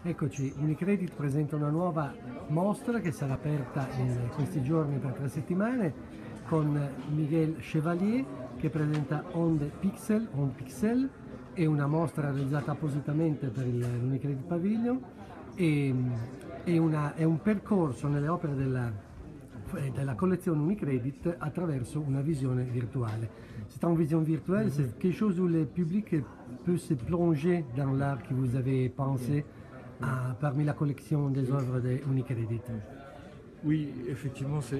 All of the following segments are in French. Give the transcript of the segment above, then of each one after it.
Eccoci, Unicredit presenta una nuova mostra che sarà aperta in questi giorni per 3 settimane con Miguel Chevalier che presenta Onde Pixel, è una mostra realizzata appositamente per l'Unicredit Pavilion e è un percorso nelle opere della collezione Unicredit attraverso una visione virtuale. C'est une vision virtuelle, c'est quelque chose où le public peut se plonger dans l'art que vous avez pensé parmi la collection des œuvres de Unicredit. Oui, effectivement, je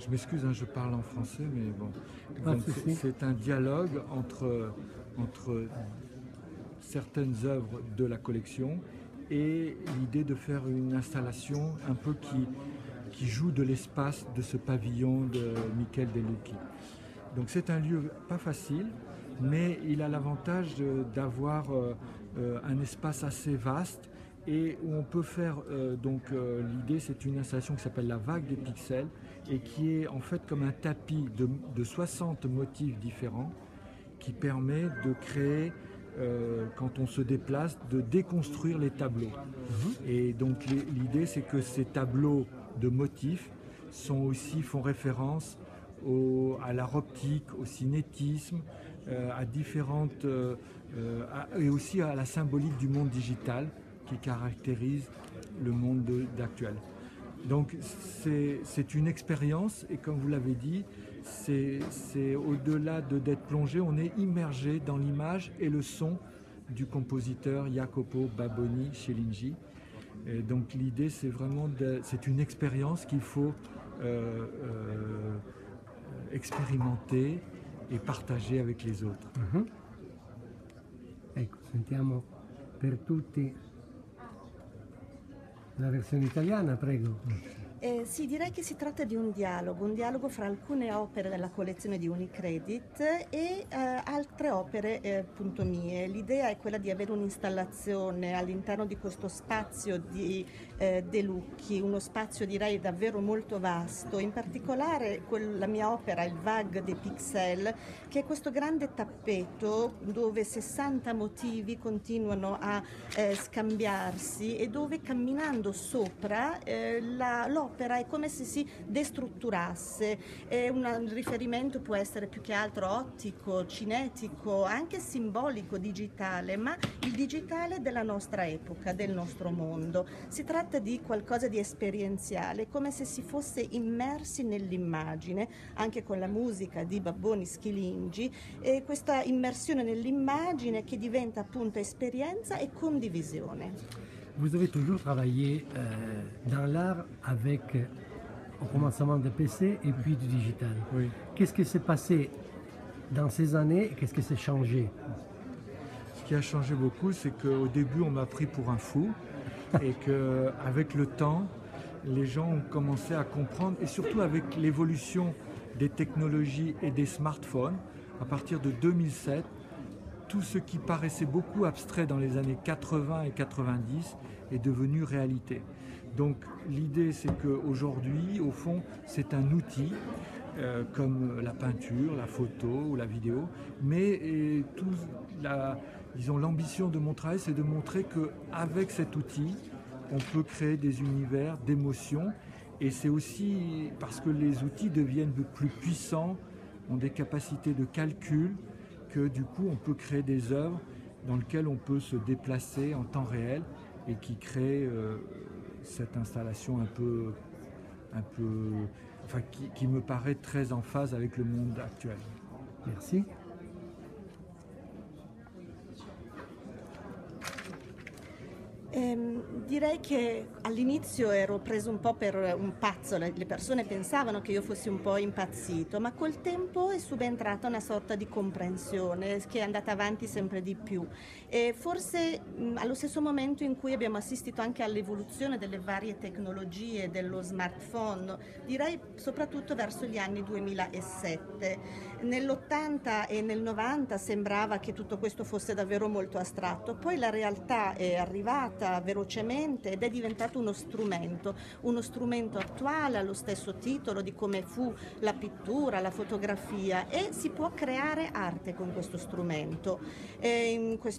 m'excuse, hein, je parle en français, mais bon. C'est un dialogue entre certaines œuvres de la collection et l'idée de faire une installation un peu qui joue de l'espace de ce pavillon de Michel De Lucchi. Donc c'est un lieu pas facile, mais il a l'avantage d'avoir un espace assez vaste et où on peut faire, l'idée c'est une installation qui s'appelle la vague des pixels et qui est en fait comme un tapis de 60 motifs différents qui permet de créer, quand on se déplace, de déconstruire les tableaux. Et donc l'idée c'est que ces tableaux de motifs font référence à l'art optique, au cinétisme, à différentes et aussi à la symbolique du monde digital qui caractérise le monde actuel. Donc c'est une expérience et comme vous l'avez dit, c'est au-delà d'être plongé, on est immergé dans l'image et le son du compositeur Jacopo Baboni Schellingi. Et donc l'idée c'est vraiment c'est une expérience qu'il faut expérimenter e partager avec les autres. Ecco, sentiamo per tutti la versione italiana, prego. Sì, direi che si tratta di un dialogo fra alcune opere della collezione di Unicredit e altre opere appunto mie. L'idea è quella di avere un'installazione all'interno di questo spazio di De Lucchi, uno spazio direi davvero molto vasto, in particolare la mia opera, il VAG dei Pixel, che è questo grande tappeto dove 60 motivi continuano a scambiarsi e dove camminando sopra l'opera è come se si destrutturasse. Un riferimento può essere più che altro ottico, cinetico, anche simbolico, digitale, ma il digitale della nostra epoca, del nostro mondo. Si tratta di qualcosa di esperienziale, come se si fosse immersi nell'immagine, anche con la musica di Baboni Schellingi, e questa immersione nell'immagine che diventa appunto esperienza e condivisione. Vous avez toujours travaillé dans l'art avec, au commencement de PC et puis du digital. Oui. Qu'est-ce qui s'est passé dans ces années et qu'est-ce qui s'est changé? Ce qui a changé beaucoup, c'est qu'au début, on m'a pris pour un fou et qu'avec le temps, les gens ont commencé à comprendre, et surtout avec l'évolution des technologies et des smartphones, à partir de 2007, tout ce qui paraissait beaucoup abstrait dans les années 80 et 90 est devenu réalité. Donc l'idée c'est qu'aujourd'hui, au fond, c'est un outil comme la peinture, la photo ou la vidéo, mais l'ambition de mon travail, c'est de montrer qu'avec cet outil, on peut créer des univers d'émotions, et c'est aussi parce que les outils deviennent plus puissants, ont des capacités de calcul, que du coup on peut créer des œuvres dans lesquelles on peut se déplacer en temps réel et qui créent cette installation qui me paraît très en phase avec le monde actuel. Merci. Direi che all'inizio ero preso un po' per un pazzo, le persone pensavano che io fossi un po' impazzito, ma col tempo è subentrata una sorta di comprensione che è andata avanti sempre di più, e forse allo stesso momento in cui abbiamo assistito anche all'evoluzione delle varie tecnologie, dello smartphone, direi soprattutto verso gli anni 2007. Nell'80 e nel 90 sembrava che tutto questo fosse davvero molto astratto, poi la realtà è arrivata evolta velocemente ed è diventato uno strumento attuale, ha lo stesso titolo di come fu la pittura, la fotografia, e si può creare arte con questo strumento.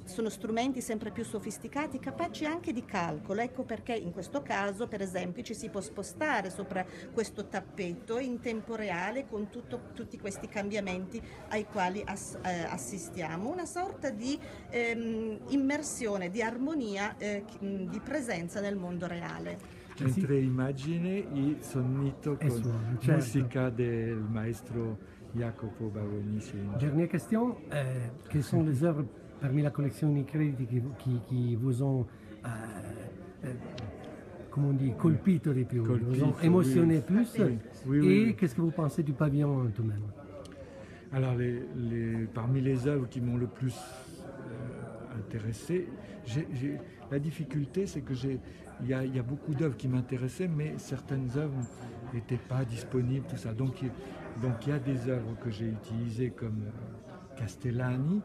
Sono strumenti sempre più sofisticati, capaci anche di calcolo, ecco perché in questo caso per esempio ci si può spostare sopra questo tappeto in tempo reale con tutti questi cambiamenti ai quali assistiamo, una sorta di immersione, di armonia, di presenza nel mondo reale. Entre immagine e sonnito con suono, certo. musica del maestro Jacopo Baronisi. Dernière question, quelles sont les œuvres parmi la collection Unicredit qui vous ont, comment on dit, colpito di più, vous ont émotionné plus, et qu'est-ce que vous pensez du pavillon tout-même? Alors, parmi les œuvres qui m'ont le plus intéressé, la difficulté, c'est que il y a beaucoup d'œuvres qui m'intéressaient, mais certaines œuvres n'étaient pas disponibles, tout ça. Donc il y a des œuvres que j'ai utilisées comme Castellani,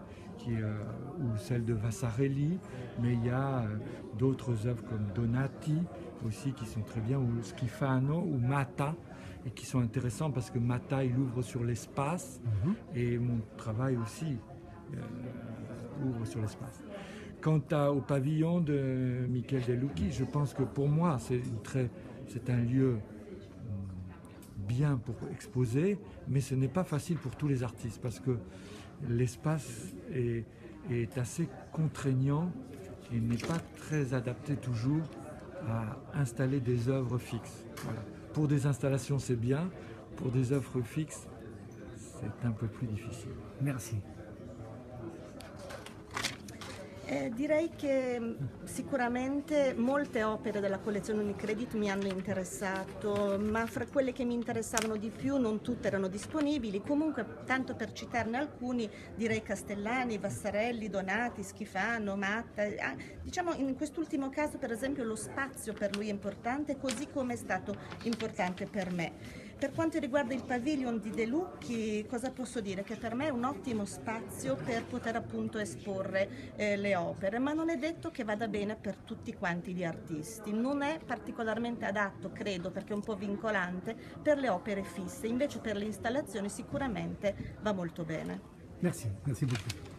ou celle de Vasarely, mais il y a d'autres œuvres comme Donati aussi qui sont très bien, ou Schifano, ou Matta, et qui sont intéressants parce que Matta, il ouvre sur l'espace, et mon travail aussi ouvre sur l'espace. Quant au pavillon de Michel De Lucchi, je pense que pour moi, c'est un lieu bien pour exposer, mais ce n'est pas facile pour tous les artistes parce que l'espace est assez contraignant et n'est pas très adapté toujours à installer des œuvres fixes. Voilà. Pour des installations, c'est bien. Pour des œuvres fixes, c'est un peu plus difficile. Merci. Direi che sicuramente molte opere della collezione Unicredit mi hanno interessato, ma fra quelle che mi interessavano di più non tutte erano disponibili. Comunque, tanto per citarne alcuni, direi Castellani, Vasarely, Donati, Schifano, Matta. Diciamo in quest'ultimo caso, per esempio, lo spazio per lui è importante, così come è stato importante per me. Per quanto riguarda il pavilion di De Lucchi, cosa posso dire? Che per me è un ottimo spazio per poter appunto esporre le opere, ma non è detto che vada bene per tutti quanti gli artisti. Non è particolarmente adatto, credo, perché è un po' vincolante per le opere fisse, invece per le installazioni sicuramente va molto bene. Merci beaucoup.